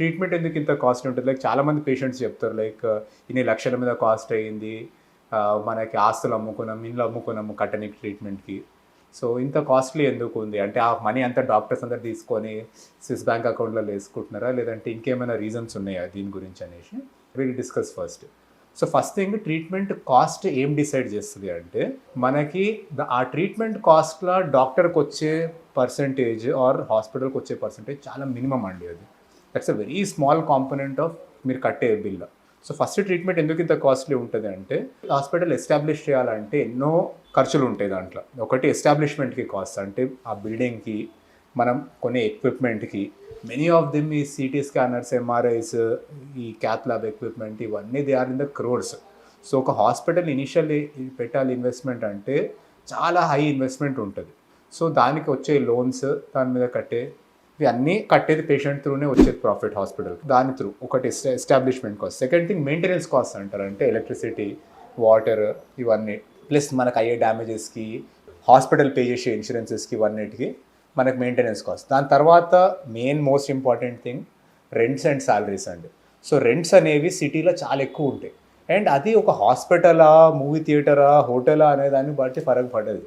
Treatment ఎందుకు ఇంత cost ఉంటుంది? లైక్ చాలామంది పేషెంట్స్ చెప్తారు లైక్ ఇన్ని లక్షల మీద కాస్ట్ అయ్యింది. మనకి ఆస్తులు అమ్ముకున్నాం, ఇండ్లు అమ్ముకున్నాము కట్టనీకి ట్రీట్మెంట్‌కి. సో, ఇంత కాస్ట్‌లీ ఎందుకు ఉంది? అంటే ఆ మనీ అంతా డాక్టర్స్ అందరూ తీసుకొని స్విస్ బ్యాంక్ అకౌంట్‌లలో ఏసుకుంటున్నారా? లేదంటే ఇంకేమైనా రీజన్స్ ఉన్నాయా దీని గురించి అనేసి will discuss first. So, first thing treatment cost ఏం డిసైడ్ చేస్తది అంటే, మనకి ఆ ట్రీట్మెంట్ కాస్ట్‌ల డాక్టర్‌కొచ్చే పర్సెంటేజ్ ఆర్ హాస్పిటల్‌కొచ్చే పర్సెంటేజ్ చాలా మినిమమ్ అండి అది. That's a very small component of మీరు కట్టే బిల్. సో, ఫస్ట్ ట్రీట్మెంట్ ఎందుకు ఇంత కాస్ట్‌లీ ఉంటది అంటే, హాస్పిటల్ ఎస్టాబ్లిష్ చేయాలంటే ఎన్నో ఖర్చులుంటాయి దాంట్లో. ఒకటి ఎస్టాబ్లిష్‌మెంట్‌కి కాస్ట్ అంటే ఆ బిల్డింగ్‌కి, మనం కొనే ఎక్విప్‌మెంట్‌కి. మెనీ ఆఫ్ దెమ్ ఈ సీటీ స్కానర్స్, ఎంఆర్ఐస్, ఈ క్యాత్ ల్యాబ్ ఎక్విప్‌మెంట్ ఇవన్నీ they are in the crores. So, ఒక హాస్పిటల్ ఇనిషియల్లీ పెట్టాలి ఇన్వెస్ట్‌మెంట్ అంటే చాలా హై ఇన్వెస్ట్‌మెంట్ ఉంటది. సో, దానికి వచ్చే లోన్స్, దాని మీద కట్టే ఇవన్నీ కట్టేది పేషెంట్ త్రూనే వచ్చేది ప్రాఫిట్ హాస్పిటల్‌కి. దాని త్రూ ఒకటి establishment cost. Second thing maintenance cost అంటారు. అంటే ఎలక్ట్రిసిటీ, వాటర్ ఇవన్నీ. ప్లస్ మనకు అయ్యే డ్యామేజెస్‌కి, హాస్పిటల్ పే చేసే ఇన్సూరెన్సెస్‌కి ఇవన్నిటికి మనకు మెయింటెనెన్స్ కాస్ట్. దాని తర్వాత main most important thing rents and salaries అండి. సో, రెంట్స్ అనేవి సిటీలో చాలా ఎక్కువ ఉంటాయి. అండ్ అది ఒక హాస్పిటలా, మూవీ థియేటరా, హోటలా అనే దాన్ని బట్టి ఫరక్ పడదు.